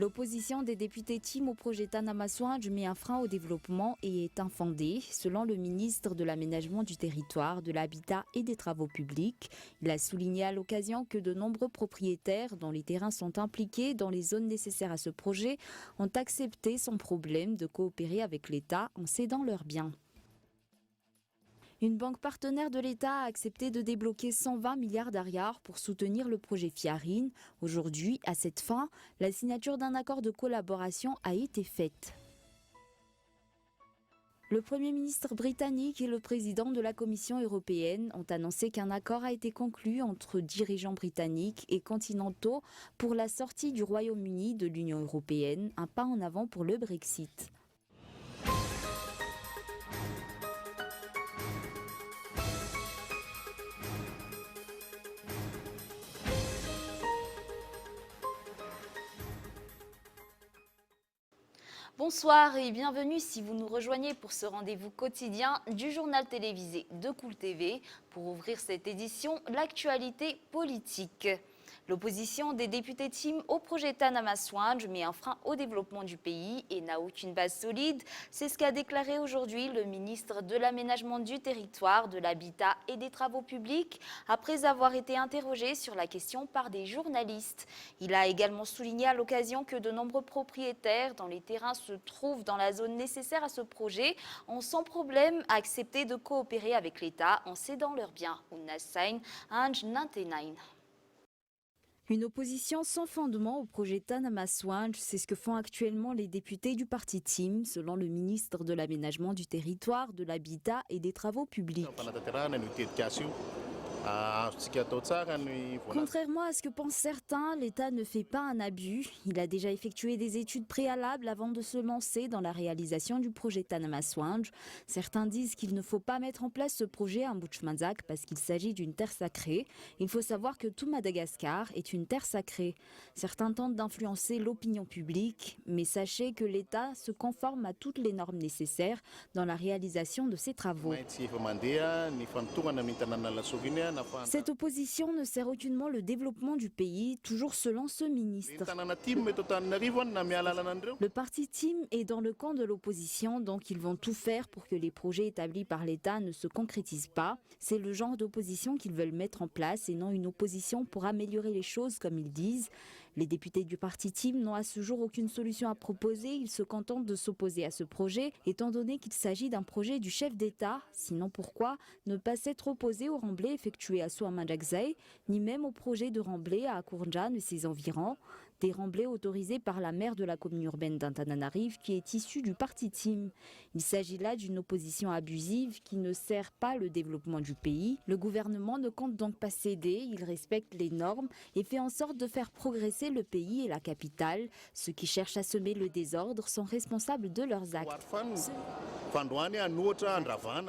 L'opposition des députés Tim au projet Tanamasoindj met un frein au développement et est infondée, selon le ministre de l'Aménagement du Territoire, de l'Habitat et des Travaux publics. Il a souligné à l'occasion que de nombreux propriétaires dont les terrains sont impliqués dans les zones nécessaires à ce projet ont accepté sans problème de coopérer avec l'État en cédant leurs biens. Une banque partenaire de l'État a accepté de débloquer 120 milliards d'ariars pour soutenir le projet Fiarine. Aujourd'hui, à cette fin, la signature d'un accord de collaboration a été faite. Le Premier ministre britannique et le président de la Commission européenne ont annoncé qu'un accord a été conclu entre dirigeants britanniques et continentaux pour la sortie du Royaume-Uni de l'Union européenne, un pas en avant pour le Brexit. Bonsoir et bienvenue si vous nous rejoignez pour ce rendez-vous quotidien du journal télévisé de Cool TV. Pour ouvrir cette édition, l'actualité politique. L'opposition des députés Tim au projet Tanamasoindj met un frein au développement du pays et n'a aucune base solide. C'est ce qu'a déclaré aujourd'hui le ministre de l'Aménagement du Territoire, de l'Habitat et des Travaux publics après avoir été interrogé sur la question par des journalistes. Il a également souligné à l'occasion que de nombreux propriétaires dont les terrains se trouvent dans la zone nécessaire à ce projet ont sans problème accepté de coopérer avec l'État en cédant leurs biens. Unassain Anj Nantenain. Une opposition sans fondement au projet Tanamasoindj, c'est ce que font actuellement les députés du parti Tim, selon le ministre de l'Aménagement du Territoire, de l'Habitat et des Travaux publics. Contrairement à ce que pensent certains, l'État ne fait pas un abus. Il a déjà effectué des études préalables avant de se lancer dans la réalisation du projet Tanamasoindj. Certains disent qu'il ne faut pas mettre en place ce projet à Mboutchmanzak parce qu'il s'agit d'une terre sacrée. Il faut savoir que tout Madagascar est une terre sacrée. Certains tentent d'influencer l'opinion publique, mais sachez que l'État se conforme à toutes les normes nécessaires dans la réalisation de ses travaux. Cette opposition ne sert aucunement le développement du pays, toujours selon ce ministre. Le parti Tim est dans le camp de l'opposition, donc ils vont tout faire pour que les projets établis par l'État ne se concrétisent pas. C'est le genre d'opposition qu'ils veulent mettre en place et non une opposition pour améliorer les choses comme ils disent. Les députés du parti Tim n'ont à ce jour aucune solution à proposer. Ils se contentent de s'opposer à ce projet, étant donné qu'il s'agit d'un projet du chef d'État. Sinon, pourquoi ne pas s'être opposé au remblai effectué à Souamanjakzai, ni même au projet de remblai à Akourdjan et ses environs, des remblais autorisés par la maire de la commune urbaine d'Antananarive qui est issue du parti Tim. Il s'agit là d'une opposition abusive qui ne sert pas le développement du pays. Le gouvernement ne compte donc pas céder, il respecte les normes et fait en sorte de faire progresser le pays et la capitale. Ceux qui cherchent à semer le désordre sont responsables de leurs actes.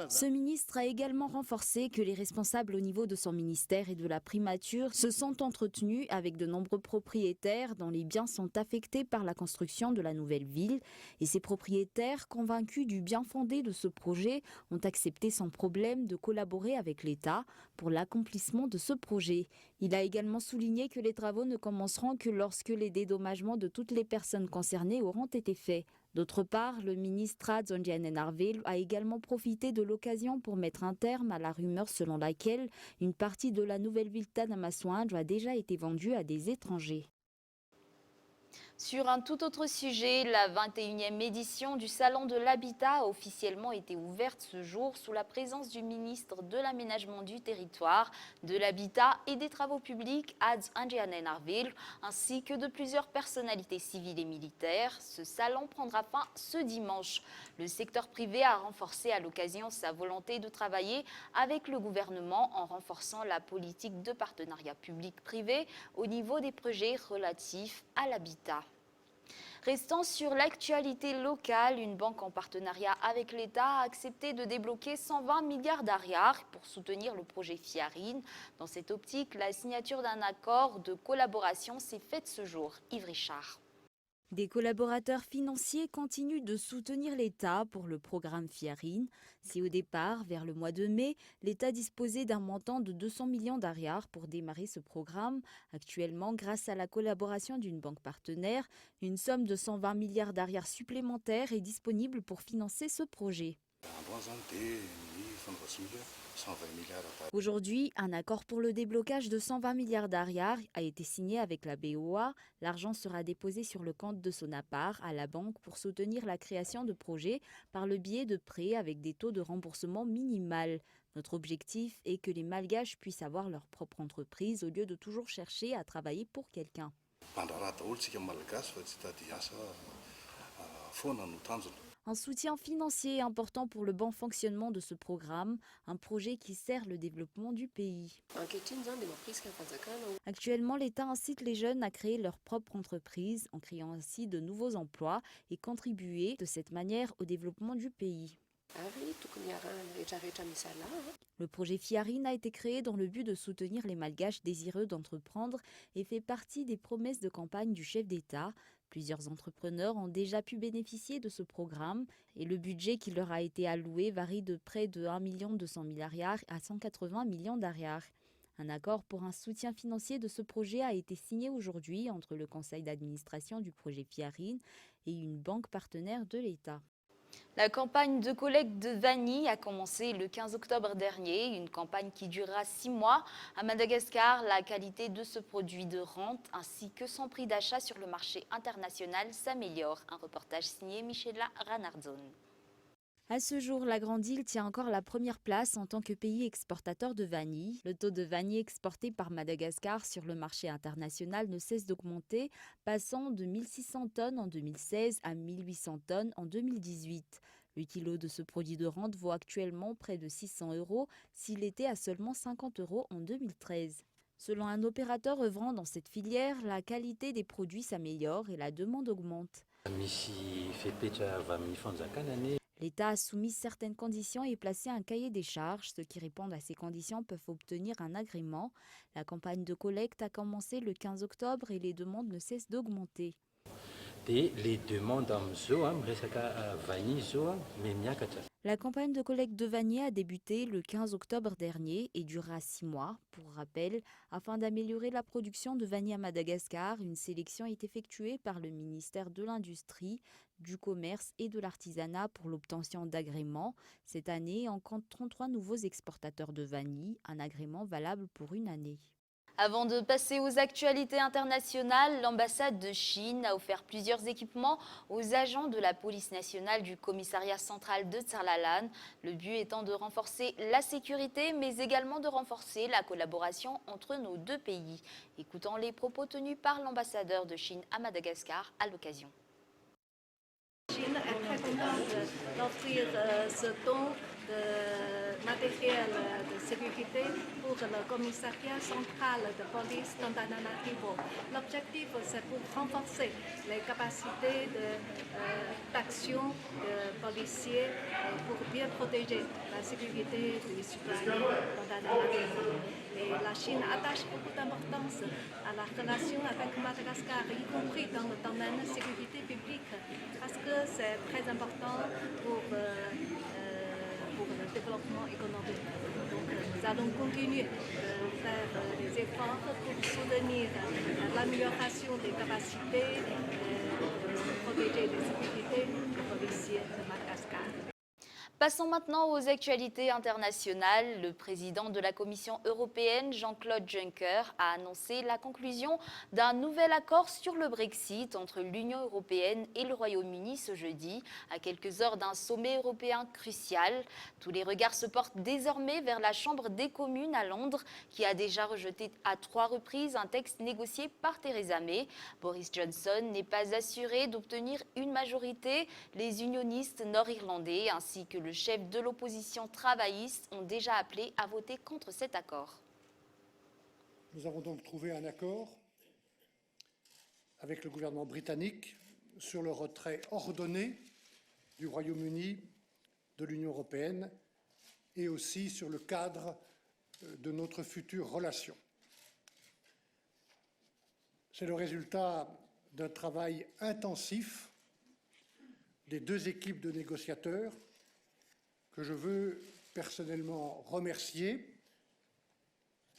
Ce ministre a également renforcé que les responsables au niveau de son ministère et de la primature se sont entretenus avec de nombreux propriétaires dont les biens sont affectés par la construction de la nouvelle ville. Et ces propriétaires, convaincus du bien fondé de ce projet, ont accepté sans problème de collaborer avec l'État pour l'accomplissement de ce projet. Il a également souligné que les travaux ne commenceront que lorsque les dédommagements de toutes les personnes concernées auront été faits. D'autre part, le ministre Zondianenarvel a également profité de l'occasion pour mettre un terme à la rumeur selon laquelle une partie de la nouvelle ville Tanamasoindj a déjà été vendue à des étrangers. Sur un tout autre sujet, la 21e édition du Salon de l'Habitat a officiellement été ouverte ce jour sous la présence du ministre de l'Aménagement du Territoire, de l'Habitat et des Travaux publics, Ads Anjianenarvel, ainsi que de plusieurs personnalités civiles et militaires. Ce salon prendra fin ce dimanche. Le secteur privé a renforcé à l'occasion sa volonté de travailler avec le gouvernement en renforçant la politique de partenariat public-privé au niveau des projets relatifs à l'habitat. Restant sur l'actualité locale, une banque en partenariat avec l'État a accepté de débloquer 120 milliards d'ariars pour soutenir le projet Fiarine. Dans cette optique, la signature d'un accord de collaboration s'est faite ce jour. Yves Richard. Des collaborateurs financiers continuent de soutenir l'État pour le programme FIARIN. Si au départ, vers le mois de mai, l'État disposait d'un montant de 200 millions d'ariars pour démarrer ce programme, actuellement, grâce à la collaboration d'une banque partenaire, une somme de 120 milliards d'ariars supplémentaires est disponible pour financer ce projet. Aujourd'hui, un accord pour le déblocage de 120 milliards d'ariars a été signé avec la BOA. L'argent sera déposé sur le compte de Sonapar à la banque pour soutenir la création de projets par le biais de prêts avec des taux de remboursement minimal. Notre objectif est que les Malgaches puissent avoir leur propre entreprise au lieu de toujours chercher à travailler pour quelqu'un. Un soutien financier important pour le bon fonctionnement de ce programme, un projet qui sert le développement du pays. Actuellement, l'État incite les jeunes à créer leur propre entreprise en créant ainsi de nouveaux emplois et contribuer de cette manière au développement du pays. Le projet FIARIN a été créé dans le but de soutenir les Malgaches désireux d'entreprendre et fait partie des promesses de campagne du chef d'État. Plusieurs entrepreneurs ont déjà pu bénéficier de ce programme et le budget qui leur a été alloué varie de près de 1 200 000 ariars à 180 millions d'ariars. Un accord pour un soutien financier de ce projet a été signé aujourd'hui entre le conseil d'administration du projet FIARIN et une banque partenaire de l'État. La campagne de collecte de vanille a commencé le 15 octobre dernier, une campagne qui durera 6 mois. À Madagascar, la qualité de ce produit de rente ainsi que son prix d'achat sur le marché international s'améliore. Un reportage signé Michela Ranardzon. À ce jour, la Grande Île tient encore la première place en tant que pays exportateur de vanille. Le taux de vanille exporté par Madagascar sur le marché international ne cesse d'augmenter, passant de 1600 tonnes en 2016 à 1800 tonnes en 2018. Le kilo de ce produit de rente vaut actuellement près de 600 €, s'il était à seulement 50 € en 2013. Selon un opérateur œuvrant dans cette filière, la qualité des produits s'améliore et la demande augmente. L'État a soumis certaines conditions et placé un cahier des charges. Ceux qui répondent à ces conditions peuvent obtenir un agrément. La campagne de collecte a commencé le 15 octobre et les demandes ne cessent d'augmenter. La campagne de collecte de vanille a débuté le 15 octobre dernier et durera 6 mois. Pour rappel, afin d'améliorer la production de vanille à Madagascar, une sélection est effectuée par le ministère de l'Industrie, du Commerce et de l'Artisanat pour l'obtention d'agréments. Cette année, on compte 33 nouveaux exportateurs de vanille, un agrément valable pour une année. Avant de passer aux actualités internationales, l'ambassade de Chine a offert plusieurs équipements aux agents de la police nationale du commissariat central de Tsarlalan. Le but étant de renforcer la sécurité, mais également de renforcer la collaboration entre nos deux pays. Écoutons les propos tenus par l'ambassadeur de Chine à Madagascar à l'occasion. Chine est très contente d'offrir ce don de matériel de sécurité pour le commissariat central de police d'Antananarivo. L'objectif, c'est pour renforcer les capacités d'action des policiers pour bien protéger la sécurité des citoyens d'Antananarivo. Et la Chine attache beaucoup d'importance à la relation avec Madagascar, y compris dans le domaine de sécurité publique, parce que c'est très important pour le développement économique. Donc nous allons continuer de faire des efforts pour soutenir l'amélioration des capacités de protéger les sécurités des policiers de Madagascar. Passons maintenant aux actualités internationales. Le président de la Commission européenne, Jean-Claude Juncker, a annoncé la conclusion d'un nouvel accord sur le Brexit entre l'Union européenne et le Royaume-Uni ce jeudi, à quelques heures d'un sommet européen crucial. Tous les regards se portent désormais vers la Chambre des communes à Londres, qui a déjà rejeté à 3 reprises un texte négocié par Theresa May. Boris Johnson n'est pas assuré d'obtenir une majorité. Les unionistes nord-irlandais ainsi que le chef de l'opposition travailliste ont déjà appelé à voter contre cet accord. Nous avons donc trouvé un accord avec le gouvernement britannique sur le retrait ordonné du Royaume-Uni de l'Union européenne et aussi sur le cadre de notre future relation. C'est le résultat d'un travail intensif des deux équipes de négociateurs que je veux personnellement remercier,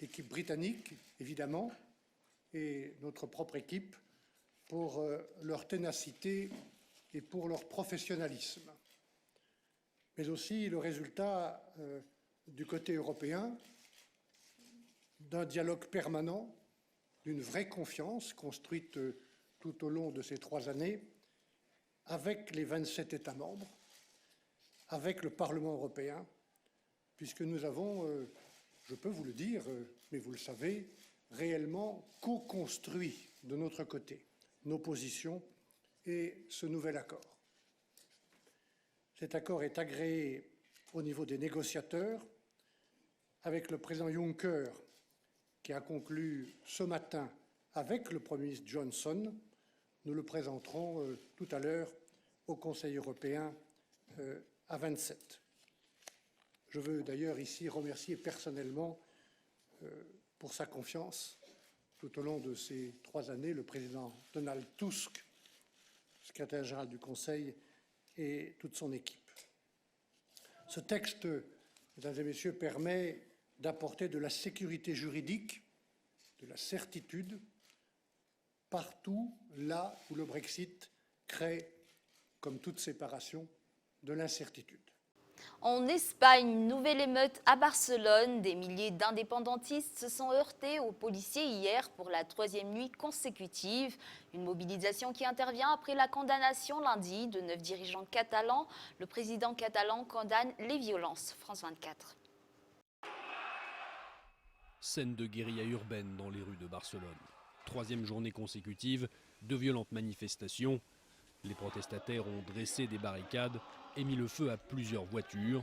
l'équipe britannique évidemment et notre propre équipe pour leur ténacité et pour leur professionnalisme, mais aussi le résultat du côté européen d'un dialogue permanent, d'une vraie confiance construite tout au long de ces 3 années avec les 27 États membres, avec le Parlement européen, puisque nous avons, je peux vous le dire, mais vous le savez, réellement co-construit de notre côté nos positions et ce nouvel accord. Cet accord est agréé au niveau des négociateurs avec le président Juncker qui a conclu ce matin avec le Premier ministre Johnson. Nous le présenterons tout à l'heure au Conseil européen à 27. Je veux d'ailleurs ici remercier personnellement pour sa confiance tout au long de ces 3 années le président Donald Tusk, secrétaire général du Conseil, et toute son équipe. Ce texte, mesdames et messieurs, permet d'apporter de la sécurité juridique, de la certitude, partout là où le Brexit crée, comme toute séparation, de l'incertitude. En Espagne, nouvelle émeute à Barcelone. Des milliers d'indépendantistes se sont heurtés aux policiers hier pour la 3e nuit consécutive. Une mobilisation qui intervient après la condamnation lundi de 9 dirigeants catalans. Le président catalan condamne les violences. France 24. Scène de guérilla urbaine dans les rues de Barcelone. 3e journée consécutive, de violentes manifestations. Les protestataires ont dressé des barricades et mis le feu à plusieurs voitures.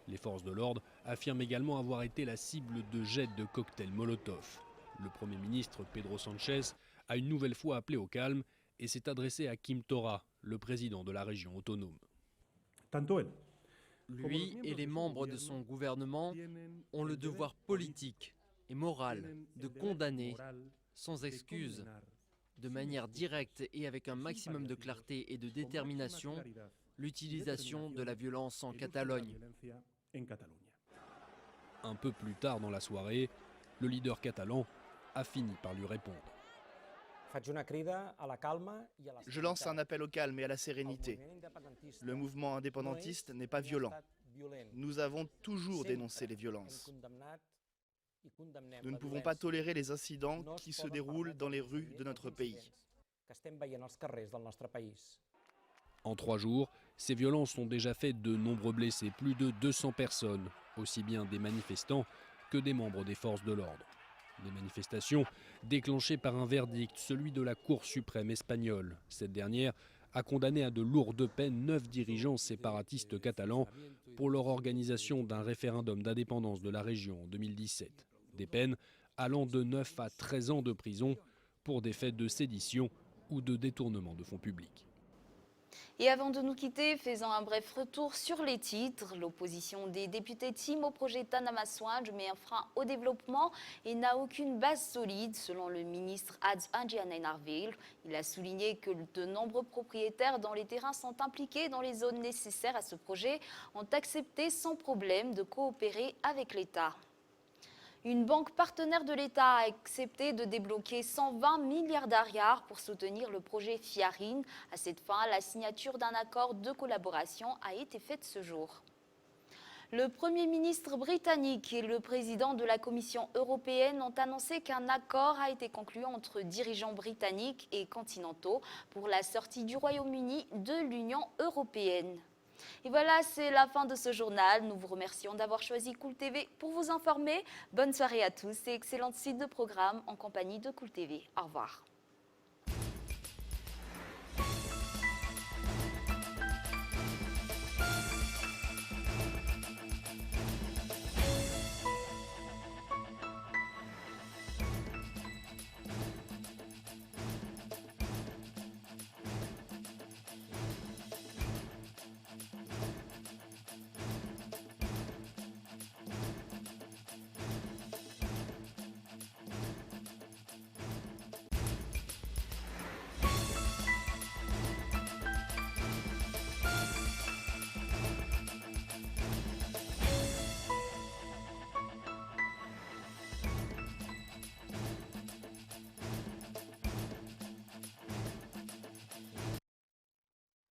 Les forces de l'ordre affirment également avoir été la cible de jets de cocktails Molotov. Le Premier ministre Pedro Sánchez a une nouvelle fois appelé au calme et s'est adressé à Quim Torra, le président de la région autonome. Lui et les membres de son gouvernement ont le devoir politique et moral de condamner, sans excuse, de manière directe et avec un maximum de clarté et de détermination, l'utilisation de la violence en Catalogne. Un peu plus tard dans la soirée, le leader catalan a fini par lui répondre. Je lance un appel au calme et à la sérénité. Le mouvement indépendantiste n'est pas violent. Nous avons toujours dénoncé les violences. Nous ne pouvons pas tolérer les incidents qui se déroulent dans les rues de notre pays. En 3 jours, ces violences ont déjà fait de nombreux blessés, plus de 200 personnes, aussi bien des manifestants que des membres des forces de l'ordre. Des manifestations déclenchées par un verdict, celui de la Cour suprême espagnole. Cette dernière a condamné à de lourdes peines 9 dirigeants séparatistes catalans pour leur organisation d'un référendum d'indépendance de la région en 2017. Des peines allant de 9 à 13 ans de prison pour des faits de sédition ou de détournement de fonds publics. Et avant de nous quitter, faisons un bref retour sur les titres. L'opposition des députés estime au projet Tanama Swatch met un frein au développement et n'a aucune base solide, selon le ministre Adrian Narville. Il a souligné que de nombreux propriétaires dont les terrains sont impliqués dans les zones nécessaires à ce projet ont accepté sans problème de coopérer avec l'État. Une banque partenaire de l'État a accepté de débloquer 120 milliards d'ariars pour soutenir le projet Fiarin. À cette fin, la signature d'un accord de collaboration a été faite ce jour. Le Premier ministre britannique et le président de la Commission européenne ont annoncé qu'un accord a été conclu entre dirigeants britanniques et continentaux pour la sortie du Royaume-Uni de l'Union européenne. Et voilà, c'est la fin de ce journal. Nous vous remercions d'avoir choisi Cool TV pour vous informer. Bonne soirée à tous et excellente suite de programmes en compagnie de Cool TV. Au revoir.